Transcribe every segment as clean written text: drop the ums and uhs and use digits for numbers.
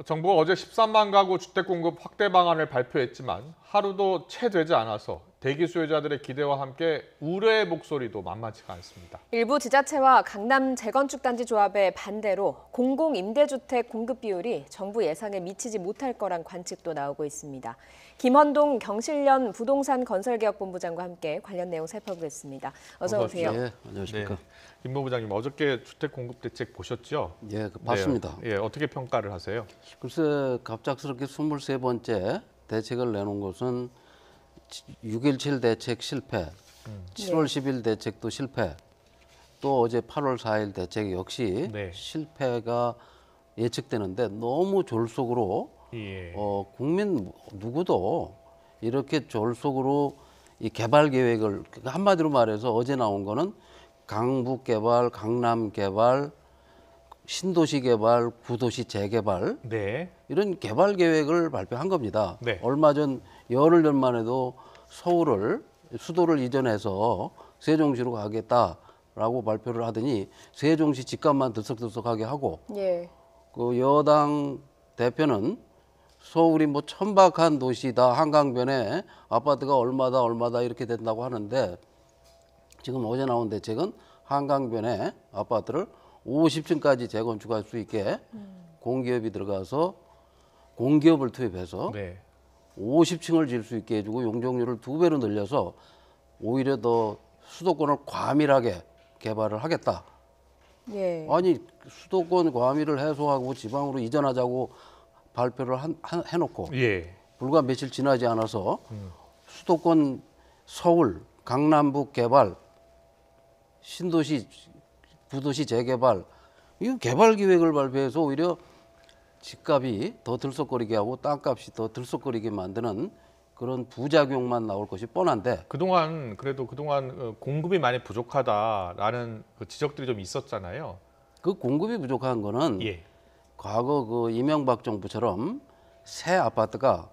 정부가 어제 13만 가구 주택 공급 확대 방안을 발표했지만 하루도 채 되지 않아서 대기 수요자들의 기대와 함께 우려의 목소리도 만만치가 않습니다. 일부 지자체와 강남 재건축단지 조합의 반대로 공공임대주택 공급 비율이 정부 예상에 미치지 못할 거란 관측도 나오고 있습니다. 김헌동 경실련 부동산 건설개혁본부장과 함께 관련 내용 살펴보겠습니다. 어서 오세요. 네, 안녕하십니까. 네. 김 본부장님, 어저께 주택 공급 대책 보셨죠? 예, 봤습니다. 네. 예, 어떻게 평가를 하세요? 글쎄 갑작스럽게 23번째 대책을 내놓은 것은 6.17 대책 실패, 7월 10일 대책도 실패, 또 어제 8월 4일 대책 역시 네. 실패가 예측되는데 너무 졸속으로 예. 국민 누구도 이렇게 졸속으로 이 개발 계획을 한마디로 말해서 어제 나온 거는 강북 개발, 강남 개발, 신도시 개발, 구도시 재개발 네. 이런 개발 계획을 발표한 겁니다. 네. 얼마 전 열흘 전만 해도 수도를 이전해서 세종시로 가겠다라고 발표를 하더니 세종시 집값만 들썩들썩하게 하고 예. 그 여당 대표는 서울이 뭐 천박한 도시다, 한강변에 아파트가 얼마다 이렇게 된다고 하는데 지금 어제 나온 대책은 한강변에 아파트를 50층까지 재건축할 수 있게 공기업이 들어가서 공기업을 투입해서 네. 50층을 지을 수 있게 해주고 용적률을 2배로 늘려서 오히려 더 수도권을 과밀하게 개발을 하겠다. 예. 아니 수도권 과밀을 해소하고 지방으로 이전하자고 발표를 해놓고 예. 불과 며칠 지나지 않아서 수도권 서울, 강남북 개발, 신도시, 구도시 재개발 이 개발 계획을 발표해서 오히려 집값이 더 들썩거리게 하고 땅값이 더 들썩거리게 만드는 그런 부작용만 나올 것이 뻔한데 그동안 공급이 많이 부족하다라는 그 지적들이 좀 있었잖아요. 그 공급이 부족한 거는 예. 과거 그 이명박 정부처럼 새 아파트가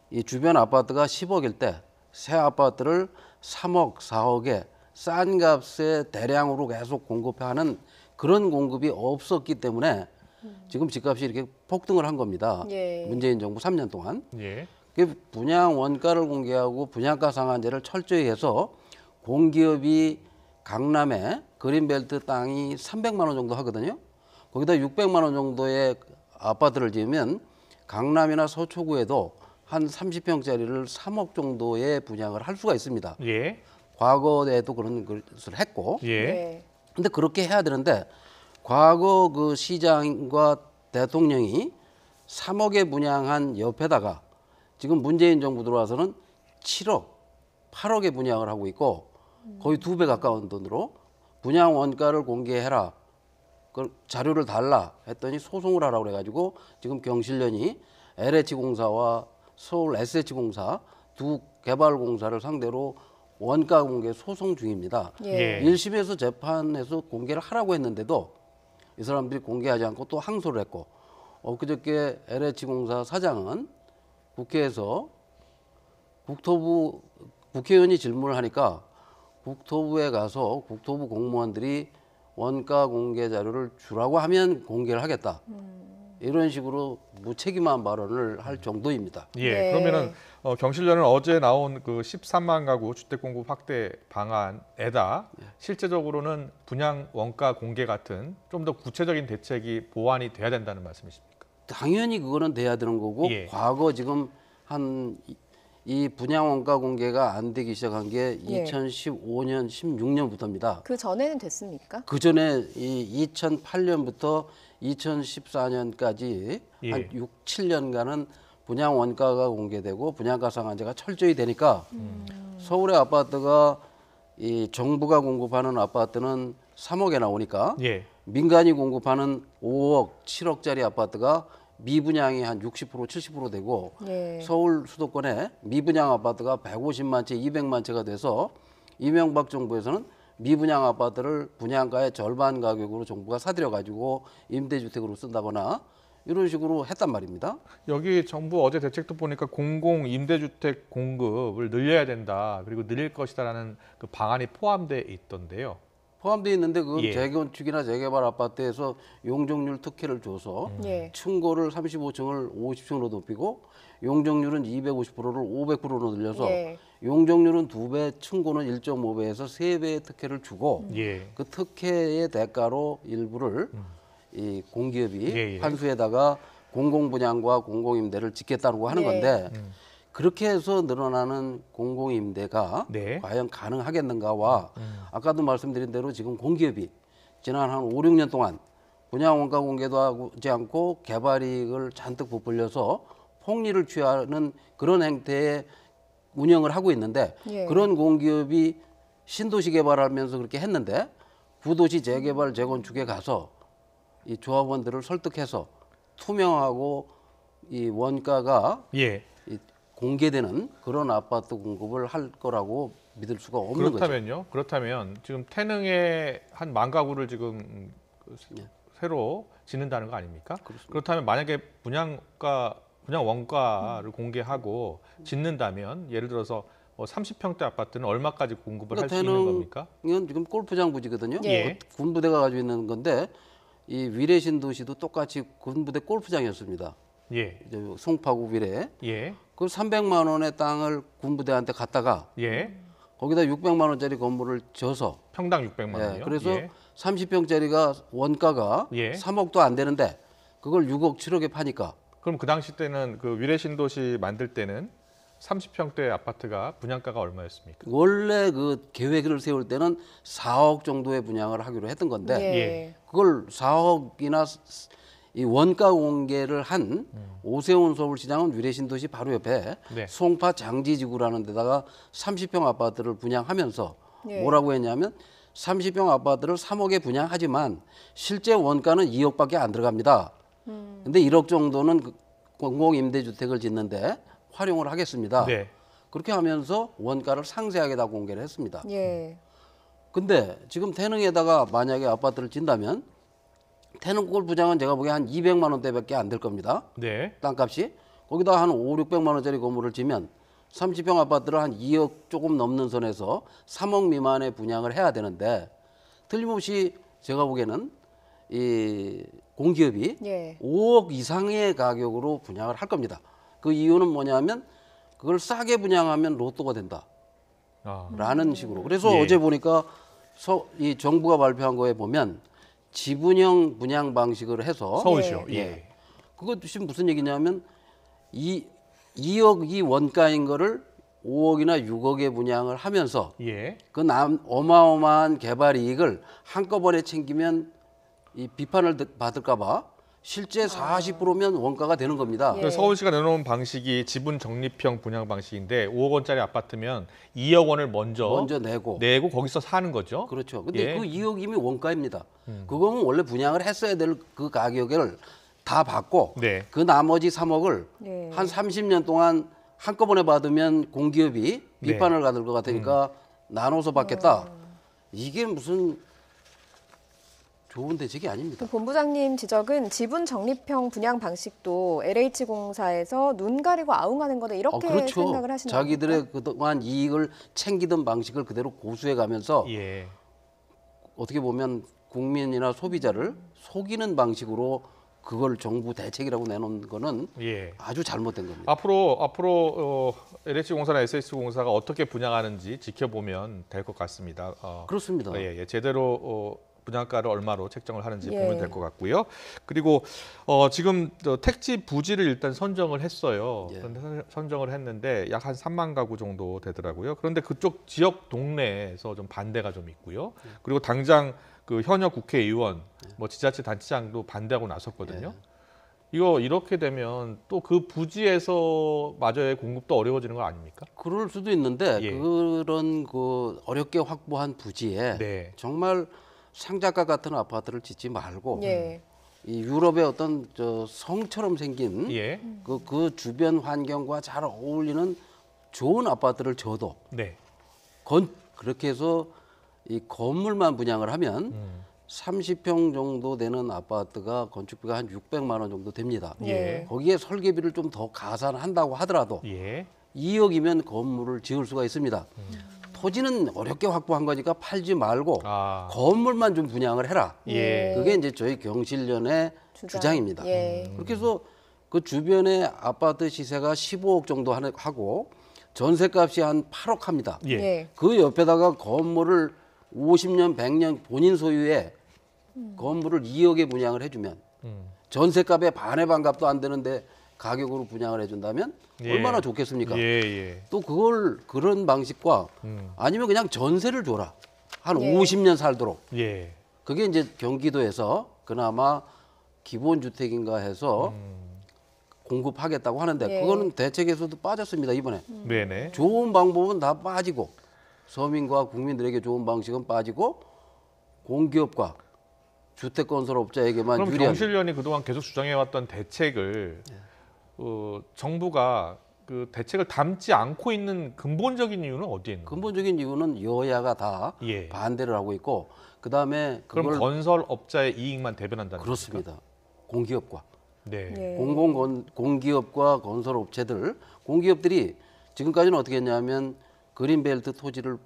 이 주변 아파트가 10억일 때 새 아파트를 3억, 4억에 싼 값에 대량으로 계속 공급하는 그런 공급이 없었기 때문에 지금 집값이 이렇게 폭등을 한 겁니다. 예. 문재인 정부 3년 동안. 예. 분양 원가를 공개하고 분양가 상한제를 철저히 해서 공기업이 강남에 그린벨트 땅이 300만 원 정도 하거든요. 거기다 600만 원 정도의 아파트를 지으면 강남이나 서초구에도 한 30평짜리를 3억 정도의 분양을 할 수가 있습니다. 예. 과거에도 그런 것을 했고. 예. 네. 근데 그렇게 해야 되는데 과거 그 시장과 대통령이 3억에 분양한 옆에다가 지금 문재인 정부 들어와서는 7억, 8억에 분양을 하고 있고 거의 2배 가까운 돈으로 분양 원가를 공개해라. 그 자료를 달라 했더니 소송을 하라고 그래가지고 지금 경실련이 LH공사와 서울 SH공사 두 개발공사를 상대로 원가 공개 소송 중입니다. 예. 1심에서 재판에서 공개를 하라고 했는데도 이 사람들이 공개하지 않고 또 항소를 했고 엊그저께 LH공사 사장은 국회에서 국회의원이 질문을 하니까 국토부에 가서 국토부 공무원들이 원가 공개 자료를 주라고 하면 공개를 하겠다. 이런 식으로 무책임한 발언을 할 정도입니다. 예. 네. 그러면은 경실련은 어제 나온 그 13만 가구 주택 공급 확대 방안에다 실제적으로는 분양 원가 공개 같은 좀 더 구체적인 대책이 보완이 돼야 된다는 말씀이십니까? 당연히 그거는 돼야 되는 거고 예. 과거 지금 이 분양 원가 공개가 안 되기 시작한 게 예. 2015년, 16년부터입니다. 그 전에는 됐습니까? 그 전에 이 2008년부터 2014년까지 예. 한 6, 7년간은 분양 원가가 공개되고 분양가 상한제가 철저히 되니까 서울의 아파트가 이 정부가 공급하는 아파트는 3억에 나오니까 예. 민간이 공급하는 5억, 7억짜리 아파트가 미분양이 한 60%, 70% 되고 예. 서울 수도권에 미분양 아파트가 150만 채, 200만 채가 돼서 이명박 정부에서는 미분양 아파트를 분양가의 절반 가격으로 정부가 사들여 가지고 임대주택으로 쓴다거나 이런 식으로 했단 말입니다. 여기 정부 어제 대책도 보니까 공공 임대주택 공급을 늘려야 된다. 그리고 늘릴 것이다라는 그 방안이 포함돼 있던데요. 포함되어 있는데 그건 예. 재건축이나 재개발 아파트에서 용적률 특혜를 줘서 예. 층고를 35층을 50층으로 높이고 용적률은 250%를 500%로 늘려서 예. 용적률은 2배, 층고는 1.5배에서 3배의 특혜를 주고 예. 그 특혜의 대가로 일부를 이 공기업이 예, 예. 환수에다가 공공분양과 공공임대를 짓겠다고 하는 예. 건데 그렇게 해서 늘어나는 공공임대가 네. 과연 가능하겠는가와 아까도 말씀드린 대로 지금 공기업이 지난 한 5, 6년 동안 분양 원가 공개도 하지 않고 개발 이익을 잔뜩 부풀려서 폭리를 취하는 그런 행태의 운영을 하고 있는데 예. 그런 공기업이 신도시 개발하면서 그렇게 했는데 구도시 재개발 재건축에 가서 이 조합원들을 설득해서 투명하고 이 원가가 예. 이 공개되는 그런 아파트 공급을 할 거라고 믿을 수가 없는 거죠. 그렇다면요. 그렇다면 지금 태능에 한 10,000가구를 지금 새로 짓는다는 거 아닙니까? 그렇다면 만약에 분양 원가를 공개하고 짓는다면 예를 들어서 30평대 아파트는 얼마까지 공급을 할 수 있는 겁니까? 이건 지금 골프장 부지거든요. 예. 군부대가 가지고 있는 건데 이 위례 신도시도 똑같이 군부대 골프장이었습니다. 예. 이제 송파구 위례. 예. 그 300만 원의 땅을 군부대한테 갖다가 예. 거기다 600만 원짜리 건물을 져서 평당 600만 원이요. 그래서 예. 30평짜리가 원가가 예. 3억도 안 되는데 그걸 6억 7억에 파니까 그럼 그 당시 때는 그 위례 신도시 만들 때는 30평대 아파트가 분양가가 얼마였습니까? 원래 그 계획을 세울 때는 4억 정도의 분양을 하기로 했던 건데 예. 그걸 4억이나 이 원가 공개를 한 오세훈 서울시장은 위례신도시 바로 옆에 네. 송파 장지지구라는 데다가 30평 아파트를 분양하면서 예. 뭐라고 했냐면 30평 아파트를 3억에 분양하지만 실제 원가는 2억밖에 안 들어갑니다. 근데 1억 정도는 그 공공임대주택을 짓는데 활용을 하겠습니다. 네. 그렇게 하면서 원가를 상세하게 다 공개를 했습니다. 예. 근데 지금 태릉에다가 만약에 아파트를 짓다면 태릉 골프장은 제가 보기에 한 200만 원대밖에 안 될 겁니다. 네. 땅값이. 거기다 한 5, 600만 원짜리 건물을 지면 30평 아파트를 한 2억 조금 넘는 선에서 3억 미만의 분양을 해야 되는데 틀림없이 제가 보기에는 이 공기업이 예. 5억 이상의 가격으로 분양을 할 겁니다. 그 이유는 뭐냐면 그걸 싸게 분양하면 로또가 된다. 아. 라는 식으로. 그래서 예. 어제 보니까 이 정부가 발표한 거에 보면 지분형 분양 방식을 해서 서울시요. 예. 그것이 무슨 얘기냐면 2억이 원가인 거를 5억이나 6억에 분양을 하면서 예. 그 어마어마한 개발 이익을 한꺼번에 챙기면 이 비판을 받을까 봐 실제 40%면 원가가 되는 겁니다. 예. 그 서울시가 내놓은 방식이 지분 적립형 분양 방식인데 5억 원짜리 아파트면 2억 원을 먼저 내고 내고 거기서 사는 거죠. 그렇죠. 근데 예. 그 2억이면 원가입니다. 그거는 원래 분양을 했어야 될 그 가격을 다 받고 네. 그 나머지 3억을 네. 한 30년 동안 한꺼번에 받으면 공기업이 네. 비판을 받을 것 같으니까 나눠서 받겠다. 이게 무슨 좋은 대책이 아닙니다. 그 본부장님 지적은 지분 적립형 분양 방식도 LH공사에서 눈 가리고 아웅하는 거다 이렇게 그렇죠. 생각을 하시는 자기들의 그동안 이익을 챙기던 방식을 그대로 고수해 가면서 예. 어떻게 보면 국민이나 소비자를 속이는 방식으로 그걸 정부 대책이라고 내놓은 거는 예. 아주 잘못된 겁니다. 앞으로 LH공사나 SS공사가 어떻게 분양하는지 지켜보면 될 것 같습니다. 그렇습니다. 예. 제대로 분양가를 얼마로 책정을 하는지 예. 보면 될 것 같고요. 그리고 지금 택지 부지를 일단 선정을 했어요. 예. 그런데 선정을 했는데 약 한 3만 가구 정도 되더라고요. 그런데 그쪽 지역 동네에서 좀 반대가 좀 있고요. 그리고 당장 그 현역 국회의원, 뭐 지자체 단체장도 반대하고 나섰거든요. 이거 이렇게 되면 또 그 부지에서 마저의 공급도 어려워지는 거 아닙니까? 그럴 수도 있는데 예. 그런 그 어렵게 확보한 부지에 네. 정말 상작가 같은 아파트를 짓지 말고 예. 이 유럽의 어떤 성처럼 생긴 예. 그 주변 환경과 잘 어울리는 좋은 아파트를 져도 네. 그렇게 해서 이 건물만 분양을 하면 30평 정도 되는 아파트가 건축비가 한 600만 원 정도 됩니다. 예. 거기에 설계비를 좀 더 가산한다고 하더라도 예. 2억이면 건물을 지을 수가 있습니다. 토지는 어렵게 확보한 거니까 팔지 말고 아. 건물만 좀 분양을 해라. 예. 그게 이제 저희 경실련의 주장입니다. 예. 그렇게 해서 그 주변에 아파트 시세가 15억 정도 하고 전세값이 한 8억 합니다. 예. 예. 그 옆에다가 건물을 50년, 100년 본인 소유의 건물을 2억에 분양을 해주면 전세값의 반의 반값도 안 되는데 가격으로 분양을 해준다면 예. 얼마나 좋겠습니까? 예, 예. 또 그걸 그런 방식과 아니면 그냥 전세를 줘라. 한 예. 50년 살도록. 예. 그게 이제 경기도에서 그나마 기본주택인가 해서 공급하겠다고 하는데 예. 그거는 대책에서도 빠졌습니다, 이번에. 네네. 좋은 방법은 다 빠지고 서민과 국민들에게 좋은 방식은 빠지고 공기업과 주택건설업자에게만 그럼 유리한. 경실련이 그동안 계속 주장해왔던 대책을 정부가 그 대책을 담지 않고 있는 근본적인 이유는 어디에 있는 거예요? 근본적인 이유는 여야가 다 예. 반대를 하고 있고 그다음에 그럼 그걸 건설업자의 이익만 대변한다는 그렇습니다. 공기업과 네. 예. 공기업과 건설업체들 공기업들이 지금까지는 어떻게 했냐면 그린벨트 토지를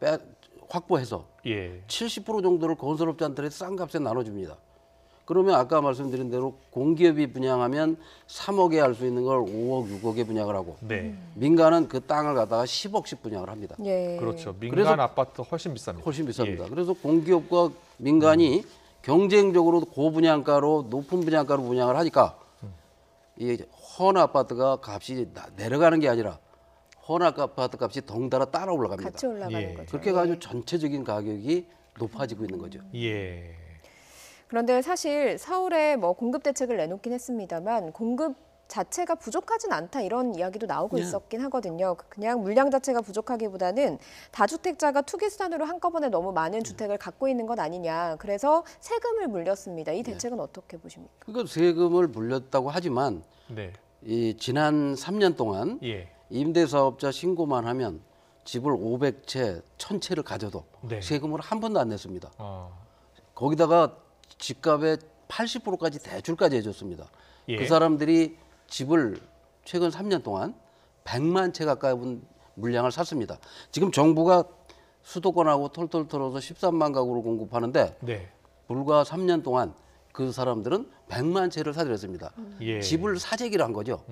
확보해서 예. 70% 정도를 건설업자한테 싼 값에 나눠줍니다. 그러면 아까 말씀드린 대로 공기업이 분양하면 3억에 할 수 있는 걸 5억, 6억에 분양을 하고 네. 민간은 그 땅을 갖다가 10억씩 분양을 합니다. 예. 그렇죠. 민간 그래서 아파트 훨씬 비쌉니다. 훨씬 비쌉니다. 예. 그래서 공기업과 민간이 경쟁적으로 고분양가로 높은 분양가로 분양을 하니까 이 헌 아파트가 값이 내려가는 게 아니라 헌 아파트 값이 덩달아 따라 올라갑니다. 같이 올라가는 예. 거죠. 그렇게 해가지고 전체적인 가격이 높아지고 있는 거죠. 예. 그런데 사실 서울에 뭐 공급 대책을 내놓긴 했습니다만 공급 자체가 부족하진 않다 이런 이야기도 나오고 네. 있었긴 하거든요. 그냥 물량 자체가 부족하기보다는 다주택자가 투기 수단으로 한꺼번에 너무 많은 주택을 갖고 있는 것 아니냐. 그래서 세금을 물렸습니다. 이 대책은 어떻게 보십니까? 그러니까 세금을 물렸다고 하지만 네. 이 지난 3년 동안 예. 임대사업자 신고만 하면 집을 500채, 1000채를 가져도 네. 세금을 한 번도 안 냈습니다. 어. 거기다가 집값의 80%까지 대출까지 해줬습니다. 예. 그 사람들이 집을 최근 3년 동안 100만 채 가까운 물량을 샀습니다. 지금 정부가 수도권하고 털털 털어서 13만 가구를 공급하는데 네. 불과 3년 동안 그 사람들은 100만 채를 사들였습니다. 예. 집을 사재기를 한 거죠.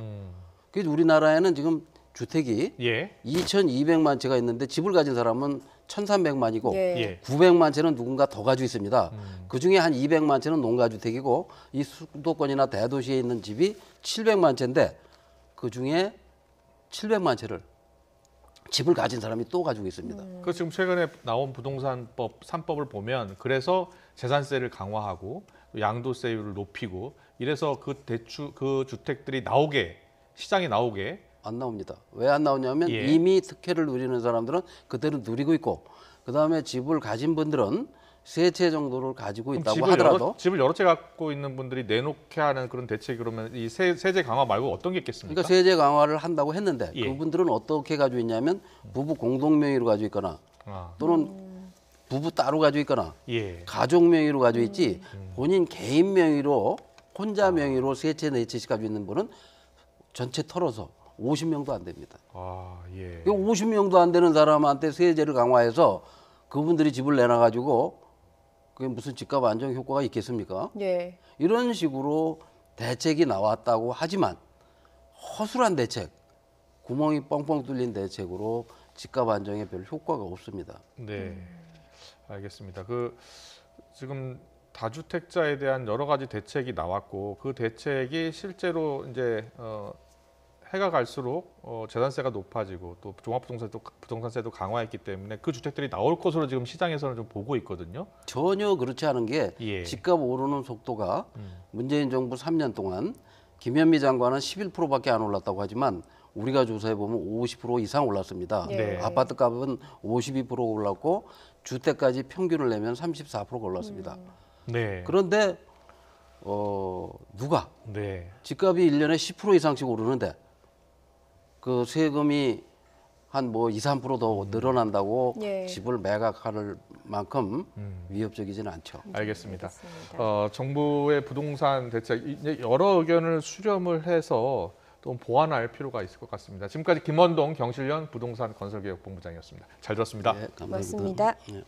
그래서 우리나라에는 지금 주택이 예. 2,200만 채가 있는데 집을 가진 사람은 1,300만이고 예. 예. 900만 채는 누군가 더 가지고 있습니다. 그중에 한 200만 채는 농가주택이고 이 수도권이나 대도시에 있는 집이 700만 채인데 그중에 700만 채를 집을 가진 사람이 또 가지고 있습니다. 그 지금 최근에 나온 부동산법 3법을 보면 그래서 재산세를 강화하고 양도세율을 높이고 이래서 그 주택들이 시장에 나오게 안 나옵니다. 왜 안 나오냐면 예. 이미 특혜를 누리는 사람들은 그대로 누리고 있고 그다음에 집을 가진 분들은 세 채 정도를 가지고 그럼 있다고 하더라도 집을 여러 채 갖고 있는 분들이 내놓게 하는 그런 대책이 그러면 이 세제 강화 말고 어떤 게 있겠습니까? 그러니까 세제 강화를 한다고 했는데 예. 그분들은 어떻게 가지고 있냐면 부부 공동 명의로 가지고 있거나 아, 또는 부부 따로 가지고 있거나 예. 가족 명의로 가지고 있지 본인 개인 명의로 혼자 명의로 세 채 네 채씩 가지고 있는 분은 전체 털어서 50명도 안 됩니다. 아, 예. 50명도 안 되는 사람한테 세제를 강화해서 그분들이 집을 내놔가지고 그게 무슨 집값 안정 효과가 있겠습니까? 예. 이런 식으로 대책이 나왔다고 하지만 허술한 대책, 구멍이 뻥뻥 뚫린 대책으로 집값 안정에 별 효과가 없습니다. 네. 알겠습니다. 지금 다주택자에 대한 여러 가지 대책이 나왔고 그 대책이 실제로 이제 해가 갈수록 재산세가 높아지고 또 부동산세도 강화했기 때문에 그 주택들이 나올 것으로 지금 시장에서는 좀 보고 있거든요. 전혀 그렇지 않은 게 예. 집값 오르는 속도가 문재인 정부 3년 동안 김현미 장관은 11%밖에 안 올랐다고 하지만 우리가 조사해 보면 50% 이상 올랐습니다. 네. 아파트 값은 52% 올랐고 주택까지 평균을 내면 34%가 올랐습니다. 네. 그런데 누가 네. 집값이 1년에 10% 이상씩 오르는데 그 세금이 한 뭐 2, 3%더 늘어난다고 예. 집을 매각할 만큼 위협적이지는 않죠. 알겠습니다. 알겠습니다. 정부의 부동산 대책 이제 여러 의견을 수렴을 해서 또 보완할 필요가 있을 것 같습니다. 지금까지 김원동 경실련 부동산 건설개혁본부장이었습니다. 잘 들었습니다. 네, 감사합니다. 고맙습니다. 네.